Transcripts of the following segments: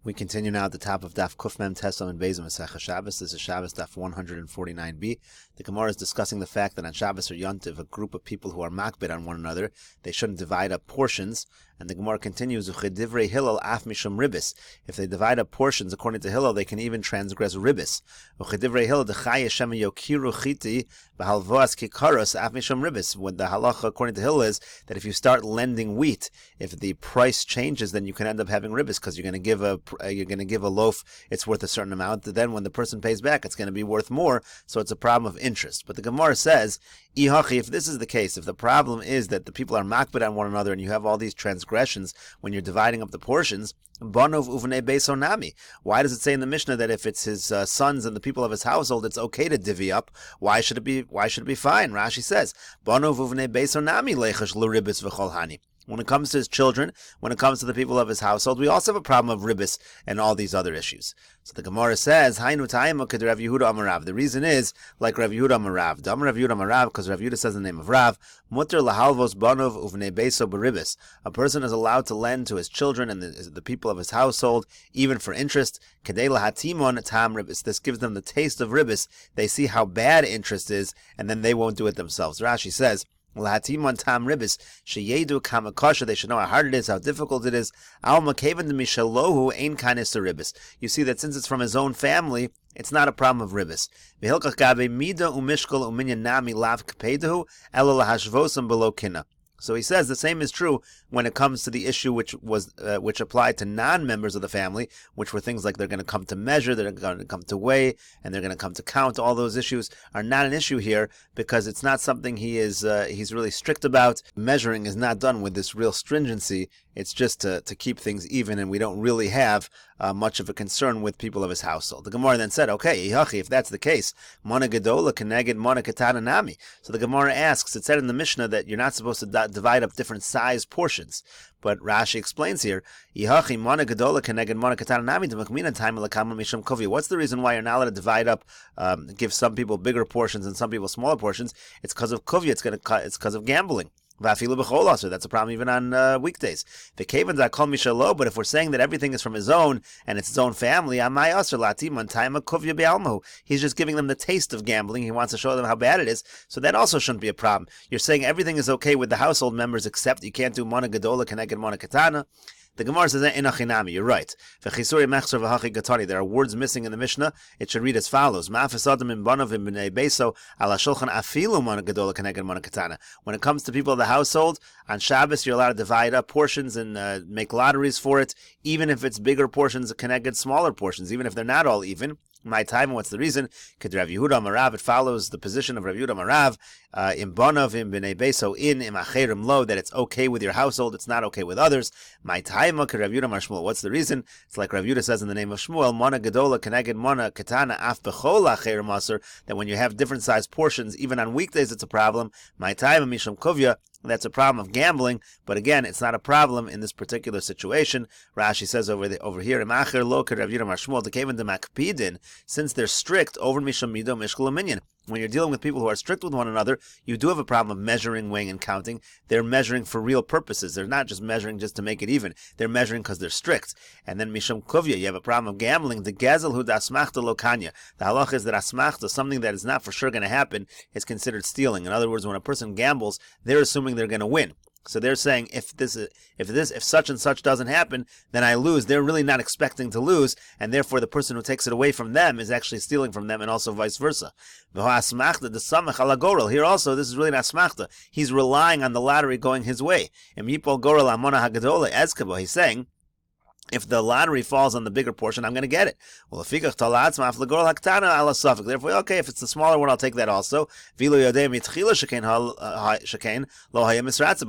We continue now at the top of Daf Kufmem Tesom and Bezim Meseches Shabbos. This is Shabbos Daf 149b. The Gemara is discussing the fact that on Shabbos or Yontiv, a group of people who are makbid on one another, they shouldn't divide up portions. And the Gemara continues, Uchedivrei Hillel af mishum ribis. If they divide up portions, according to Hillel, they can even transgress ribis. Uchedivrei Hillel dechai Hashem yokiru chiti b'halvoas kikaros af mishum ribis. When the halacha, according to Hillel, is that if you start lending wheat, if the price changes, then you can end up having ribis because you're going to give a loaf, it's worth a certain amount. Then when the person pays back, it's going to be worth more. So it's a problem of interest. But the Gemara says, if this is the case, if the problem is that the people are makbid on one another and you have all these transgressions when you're dividing up the portions, Banov uvnei beis onami. Why does it say in the Mishnah that if it's his sons and the people of his household, it's okay to divvy up? Why should it be fine? Rashi says, Banov uvnei beis onami lechash l'ribis v'chol hani. When it comes to his children, when it comes to the people of his household, we also have a problem of ribis and all these other issues. So the Gemara says, Hainu ta'ima k'd Rav Yehuda amar Rav. The reason is like Rav Yehuda amar Rav. Dam Rav Yehuda amar Rav, because Rav Yehuda says the name of Rav, Mutter lahalvos banov uvnei beiso beribis. A person is allowed to lend to his children and the people of his household, even for interest. Kedei lahatimon tam ribis. This gives them the taste of ribis. They see how bad interest is, and then they won't do it themselves. Rashi says, Lahatimon tam ribis sheyedu kamakasha. They should know how hard it is, how difficult it is. Al makaven de mishalohu ein kanis ribis. You see that since it's from his own family, it's not a problem of ribis. V'hilkach gabe mida umishkol uminyan nami lav kapedahu elo lahashvosam below kina. So he says the same is true when it comes to the issue which applied to non-members of the family, which were things like they're going to come to measure, they're going to come to weigh, and they're going to come to count. All those issues are not an issue here because it's not something he's really strict about. Measuring is not done with this real stringency. It's just to keep things even, and we don't really have much of a concern with people of his household. The Gemara then said, okay, if that's the case, Mana Gedola Keneged Mana Katana Nami. So the Gemara asks, it said in the Mishnah that you're not supposed to divide up different size portions. But Rashi explains here, what's the reason why you're not allowed to divide up, give some people bigger portions and some people smaller portions? It's because of kuvya, it's because of gambling. That's a problem even on weekdays. But if we're saying that everything is from his own and it's his own family, he's just giving them the taste of gambling. He wants to show them how bad it is. So that also shouldn't be a problem. You're saying everything is okay with the household members except you can't do mana gedola keneged mana katana. The Gemara says, Inachinami, you're right. There are words missing in the Mishnah. It should read as follows. When it comes to people of the household, on Shabbos you're allowed to divide up portions and make lotteries for it, even if it's bigger portions connected smaller portions, even if they're not all even. My time, what's the reason? Kid Rav Yehuda amar Rav, it follows the position of Rav Yehuda amar Rav, im bonav im b'nei beso im acherim lo, that it's okay with your household, it's not okay with others. My time, kid Rav Yehuda amar Shmuel, what's the reason? It's like Rav Yehuda says in the name of Shmuel, Mana gedola keneged mana katana af b'chol acherim aser, that when you have different sized portions, even on weekdays it's a problem. My time, mishum kuvya, that's a problem of gambling, but again, it's not a problem in this particular situation. Rashi says over here, since they're strict, over misham mido mishkol minyan. When you're dealing with people who are strict with one another, you do have a problem of measuring, weighing, and counting. They're measuring for real purposes. They're not just measuring just to make it even. They're measuring because they're strict. And then misham kuvya, you have a problem of gambling. The gezel hu dasmachta lo kanya. The halach is that asmachta, something that is not for sure going to happen, is considered stealing. In other words, when a person gambles, they're assuming they're going to win. So they're saying if such and such doesn't happen, then I lose. They're really not expecting to lose, and therefore the person who takes it away from them is actually stealing from them, and also vice versa. Here also, this is really not smachta. He's relying on the lottery going his way. He's saying, if the lottery falls on the bigger portion, I'm going to get it. Well, therefore, okay, if it's the smaller one, I'll take that also. But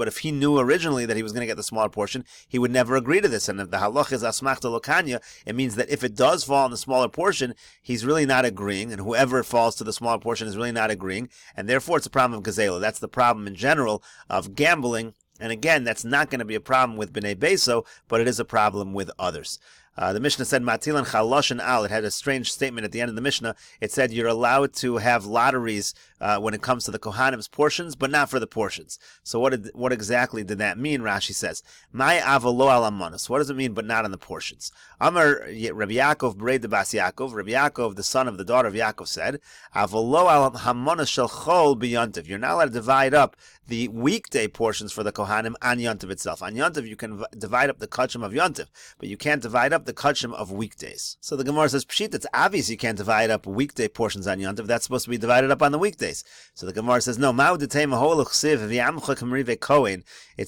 if he knew originally that he was going to get the smaller portion, he would never agree to this. And if the halach is asmachta lokanya, it means that if it does fall on the smaller portion, he's really not agreeing, and whoever falls to the smaller portion is really not agreeing, and therefore it's a problem of gazela. That's the problem in general of gambling. And again, that's not going to be a problem with B'nai Beso, but it is a problem with others. The Mishnah said Matilan Chaloshin Al. It had a strange statement at the end of the Mishnah. It said you're allowed to have lotteries when it comes to the Kohanim's portions, but not for the portions. So what exactly did that mean? Rashi says, "My avolo al amonos." What does it mean, but not on the portions? Amar Rabbi Yaakov B'rei de Bas Yaakov. Rabbi Yaakov, the son of the daughter of Yaakov, said, "Avolo al hamonos shel chol b'yontiv." You're not allowed to divide up the weekday portions for the Kohanim on Yontiv itself. On Yontiv, you can divide up the kachim of Yontiv, but you can't divide up the kachim of weekdays. So the Gemara says, Pshit, it's obvious you can't divide up weekday portions on Yontiv. That's supposed to be divided up on the weekdays. So the Gemara says, no. It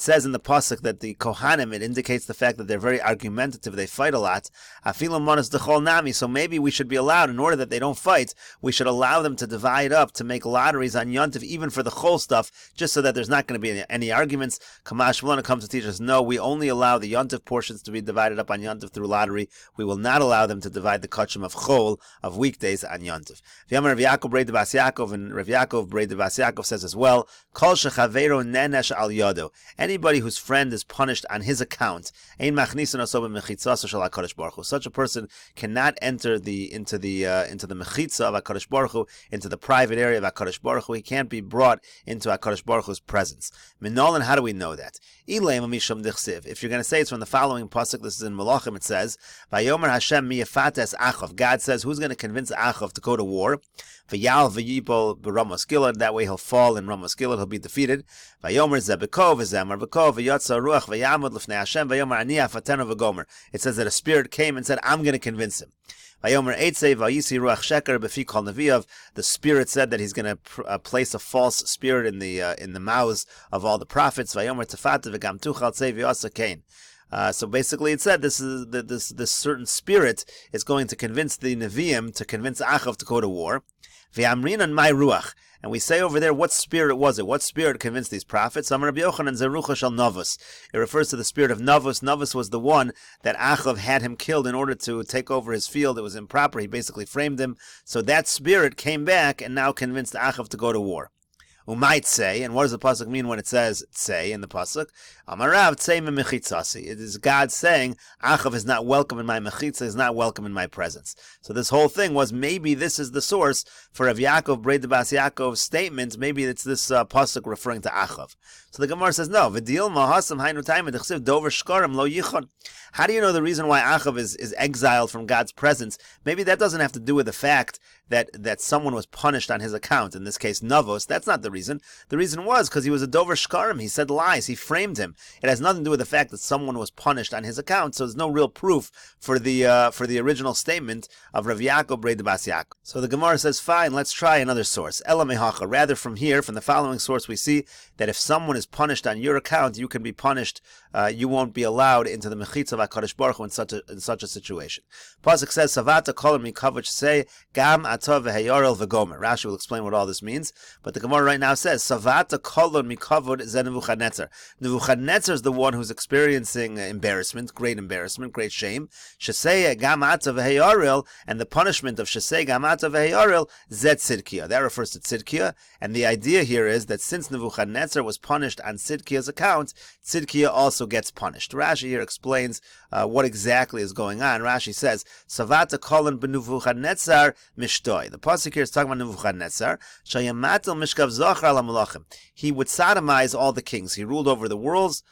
says in the pasuk that the Kohanim, it indicates the fact that they're very argumentative. They fight a lot. So maybe we should be allowed, in order that they don't fight, we should allow them to divide up, to make lotteries on Yontiv, even for the chol stuff, just so that there's not going to be any arguments. Kamash Shalom comes to teach us, no, we only allow the Yontiv portions to be divided up on Yontiv through lottery. We will not allow them to divide the kachim of chol, of weekdays, on Yontiv. Rav Yaakov B'rei de Bas Yaakov, and Rav Yaakov B'rei de Bas Yaakov says as well, Kol shechaveiro nenesh al yodo. Anybody whose friend is punished on his account, ein machnisun oso b'mechitzas shel HaKadosh Baruch Hu. Such a person cannot enter into the mechitza of HaKadosh Baruch Hu, into the private area of HaKadosh Baruch Hu. He can't be brought into HaKadosh Baruch Hu's presence. Minolan, how do we know that? If you're going to say it's from the following pasuk, this is in Malachim, it says, Vayomer Hashem miyafates Achav. God says, who's going to convince Achav to go to war? V'yal v'yipol b'Ramos Gilad. That way he'll fall in Ramos Gilad, he'll be defeated. Vayomer zebekov v'zemar v'kov v'yotza ruach v'yamud l'fnei Hashem v'yomer ani afatenu v'gomer. It says that a spirit came and said, I'm going to convince him. Vayomer eitzei v'yisi ruach sheker b'fi kol neviyav. The spirit said that he's going to place a false spirit in the mouths of all the prophets. Vayomer tefata v'gam tuchal tzei v'yosa kain. So basically it said this certain spirit is going to convince the Nevi'im, to convince Achav to go to war. V'amrinan my ruach. And we say over there, what spirit was it? What spirit convinced these prophets? Amar Rabbi Yochanan zerucha shel Novus. It refers to the spirit of Novus. Novus was the one that Achav had him killed in order to take over his field. It was improper. He basically framed him. So that spirit came back and now convinced Achav to go to war. Who might say, and what does the pasuk mean when it says "say" in the pasuk? Amarav tzei mechitzasi. It is God saying Achav is not welcome in my mechitza, is not welcome in my presence. So this whole thing was, maybe this is the source for Rav Yaakov B'rei de Bas Yaakov's statement. Maybe it's this pasuk referring to Achav. So the Gemara says, no. V'dil mahasam hainu taimid d'chsiv dover shkarim lo yichon. How do you know the reason why Achav is exiled from God's presence? Maybe that doesn't have to do with the fact that someone was punished on his account, in this case Novos. That's not the reason. The reason was because he was a dover shkarim. He said lies. He framed him. It has nothing to do with the fact that someone was punished on his account. So there's no real proof for the original statement of Rav Yaakov B'rei de Bas Yaakov. So the Gemara says, fine, let's try another source. Ela mehacha. Rather, from here, from the following source, we see that if someone is punished on your account, you can be punished. You won't be allowed into the mechitza of HaKadosh Baruch Hu in such a situation. Pasuk says, Savata kol mikavod say gam atov v'heyorel v'gomer. Rashi will explain what all this means, but the Gemara right now says, Savata kolon mikavod ze Nebuchadnezzar. Nebuchadnezzar is the one who's experiencing embarrassment, great shame. Shesei gam atov v'heyorel, and the punishment of Shesei gam atov v'heyorel zet Tzidkiah. That refers to Tzidkiah, and the idea here is that since Nebuchadnezzar was punished on Tzidkiah's account, Tzidkiah also gets punished. Rashi here explains what exactly is going on. Rashi says, Savata kolon b'Nebuchadnezzar mishtoi. The pasuk here is talking about Nebuchadnezzar. Shayamatel mishkav zachar ala malachim. He would sodomize all the kings. He ruled over the world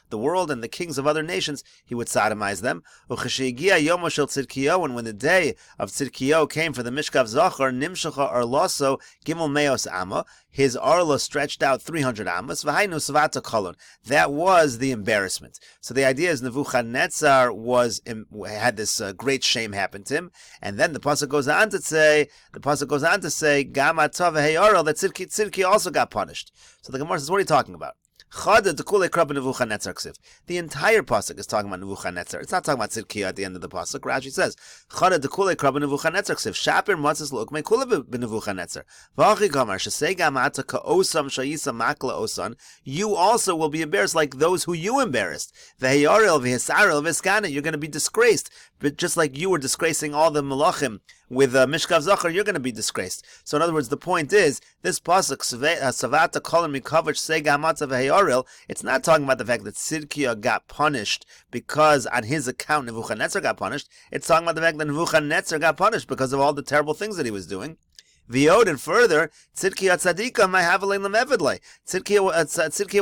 and the kings of other nations. He would sodomize them. Ucheshegia yomo shel Tzidkiah, and when the day of Tzidkiah came for the mishkav zachar, nimshacha arloso gimel meos amma. His arla stretched out 300 amos. V'hainu savata kolon. That was the embarrassment. So the idea is Nebuchadnezzar had this great shame happen to him, and then the pasuk goes on to say, Gam atov v'heyorel, that Tzidkiah also got punished. So the Gemara says, what are you talking about? The entire pasuk is talking about Nebuchadnezzar. It's not talking about Tzidkiah at the end of the pasuk. Rashi says, you also will be embarrassed like those who you embarrassed. You're going to be disgraced. but just like you were disgracing all the malachim with Mishkav Zachar, you're going to be disgraced. So in other words, the point is, this pasuk, Savata Kolim Mikavach Sega Hamatzav Heyoril, it's not talking about the fact that Tzidkiah got punished because on his account Nebuchadnezzar got punished. It's talking about the fact that Nebuchadnezzar got punished because of all the terrible things that he was doing. V'yod, and further, Tzidkiah tzadika may have Tzidkiah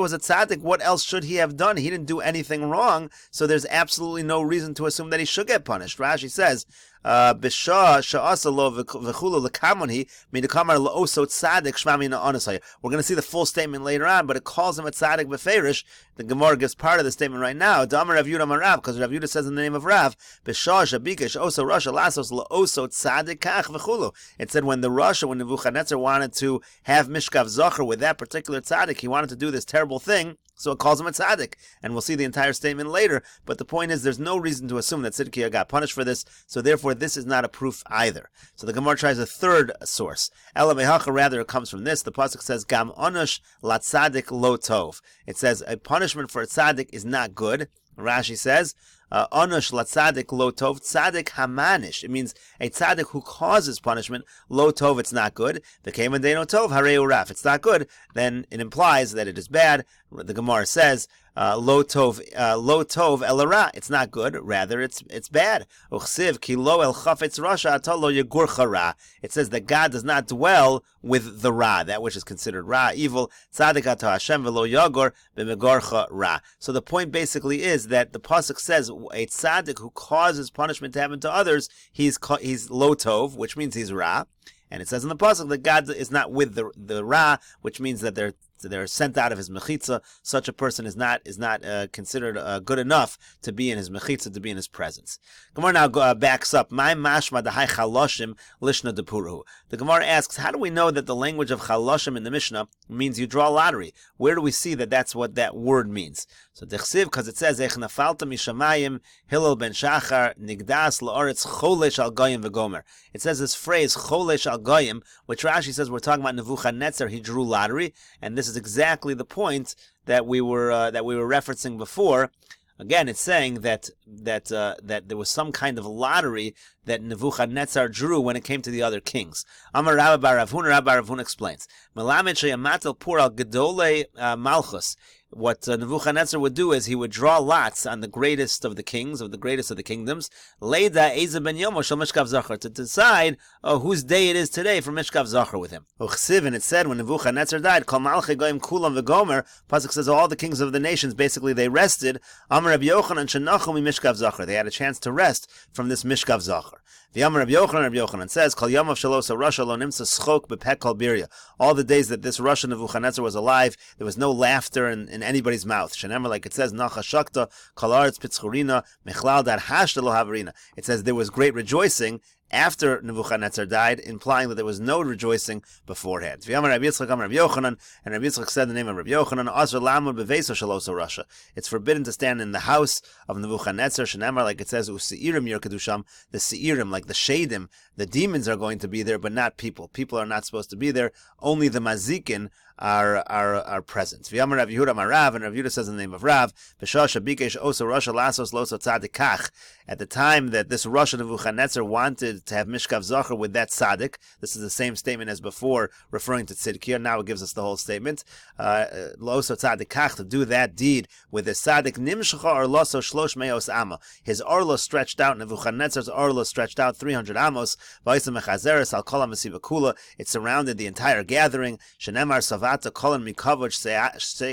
was a tzaddik. What else should he have done? He didn't do anything wrong, so there's absolutely no reason to assume that he should get punished. Rashi says, B'shah sha'asa lo v'chulu l'kamonhi midakamar la'oso tzaddik shmami na'anasaya. We're going to see the full statement later on, but it calls him a tzaddik b'ferish. The Gemara gives part of the statement right now. Damar Rav Yudah Marav, because Rav Yudah says in the name of Rav, B'shah shabikesh oso rasha lasos la'oso tzaddik kach v'chulu. It said when Nebuchadnezzar wanted to have Mishkav Zachar with that particular tzaddik, he wanted to do this terrible thing, so it calls him a tzaddik. And we'll see the entire statement later, but the point is there's no reason to assume that Tzidkiah got punished for this, so therefore this is not a proof either. So the Gemara tries a third source. Ela mehacha, rather it comes from this. The pasuk says, Gam onush la tzaddik lo tov. It says a punishment for a tzaddik is not good. Rashi says, Onush la tzaddik lo tov, tzaddik hamanish. It means a tzaddik who causes punishment, lo tov, it's not good. V'kein deno tov, harei uraf. It's not good, then it implies that it is bad. The Gemara says, lo tov el ra. It's not good, rather it's bad. Uchsiv ki lo el chafetz rasha ato lo yegurcha ra. It says that God does not dwell with the ra, that which is considered ra, evil. Tzaddik ato Hashem v'lo yagor b'megorcha ra. So the point basically is that the pasuk says a tzaddik who causes punishment to happen to others, he's lo tov, which means he's ra. And it says in the pasuk that God is not with the ra, which means that they're sent out of his mechitza. Such a person is not considered good enough to be in his mechitza, to be in his presence. Gemara now backs up. My mashma dahai chaloshim lishna depuruhu. The Gemara asks, how do we know that the language of chaloshim in the Mishnah means you draw a lottery? Where do we see that that's what that word means? So dechsiv, because it says ech nafalta mishamayim Hillel ben Shachar nigdas la'aretz cholesh al goyim v'gomer. It says this phrase cholesh al goyim, which Rashi says we're talking about Nebuchadnezzar. He drew lottery, and this is exactly the point that we were referencing before. Again, it's saying that there was some kind of lottery that Nebuchadnezzar drew when it came to the other kings. Amar Rabba bar Rav Huna, Rabba bar Rav Huna explains, Melamed sheyamatel pur al gedolei malchus. What Nebuchadnezzar would do is he would draw lots on the greatest of the kings, of the greatest of the kingdoms, Leida Eza ben Yomo shel Mishkav Zachar, to decide whose day it is today for Mishkav Zachar with him. Uchsiv, and it said when Nebuchadnezzar died, Kol Malchei Goyim Kulam v'Gomer, pasuk says all the kings of the nations, basically they rested. Amar Rabbi Yochanan shenachu mi Mishkav Zachar. They had a chance to rest from this Mishkav Zachar. The Amar Rabbi Yochanan says, Kol Yamav Shalosa Rasha lo nimsa schok bepek kol birya. All the days that this Russian Nebuchadnezzar was alive, there was no laughter in anybody's mouth. Shenemar, like it says, Nacha Shakta Kol Aretz Pitzchurina Mechlal Dar Hashta lo Havarina. It says there was great rejoicing after Nebuchadnezzar died, implying that there was no rejoicing beforehand. And Rabbi Yitzchak said the name of Rabbi Yochanan, it's forbidden to stand in the house of Nebuchadnezzar, Shenemar, like it says, the Seirim, like the Shadim, the demons are going to be there, but not people. People are not supposed to be there. Only the Mazikin are present. And Rav Yehuda says in the name of Rav, at the time that this Russian Nebuchadnezzar wanted to have Mishkav Zachar with that tzaddik, this is the same statement as before, referring to Tzidkiah. Now it gives us the whole statement. Loso tzaddik, to do that deed with the tzaddik, nimshacha or loso shlosh meos ama. His orlo stretched out, Nebuchadnezzar's orlo stretched out 300 amos. It surrounded the entire gathering. Shenemar savata kolan mikavod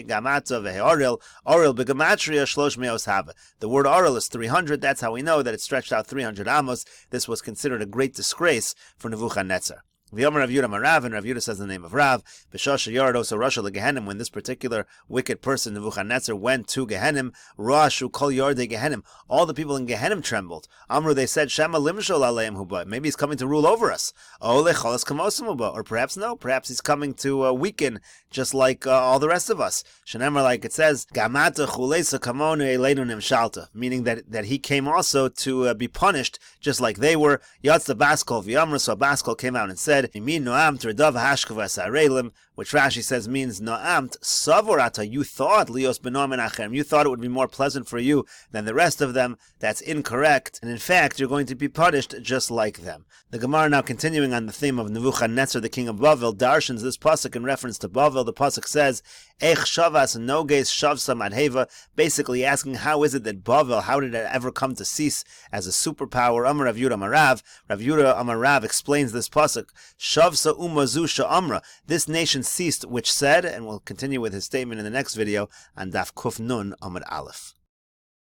gamata veheoril oril begamatria shlosh meos hava. The word oril is 300. That's how we know that it stretched out 300 amos. This was considered a great disgrace for Nebuchadnezzar. V'yomer Rav Yehuda Marav, and Rav Yehuda says the name of Rav, B'shasha Yarad Oso Rasha leGehenim, when this particular wicked person, Nebuchadnezzar, went to Gehenim, Rashu Kol Yardei Gehenim, all the people in Gehenim trembled. Amru, they said, Shema Limshol Aleim Huba, maybe he's coming to rule over us. Ole Cholas Kamosim Huba, or perhaps no, perhaps he's coming to weaken, just like all the rest of us. Shenemar, like it says, Gamata Chulesa Kamonu Eleinu Nimshalta, meaning that he came also to be punished, just like they were. Yatz the Baskol V'yamru, so Baskol came out and said, said, which Rashi says means no'amt savorata. You thought lios benomen achem. You thought it would be more pleasant for you than the rest of them. That's incorrect, and in fact, you're going to be punished just like them. The Gemara, now continuing on the theme of Nebuchadnezzar, the king of Bavel, darshans this pasuk in reference to Bavel. The pasuk says, "Eich shavas noges shavsa madheva," basically asking, how is it that Bavel, how did it ever come to cease as a superpower? Amar Rav Yudah Amar Rav. Rav Yudah Amar Rav explains this pasuk, Shavsa umazu sha'amra. This nation ceased, which said, and we'll continue with his statement in the next video on Daf Kuf Nun Amud Aleph.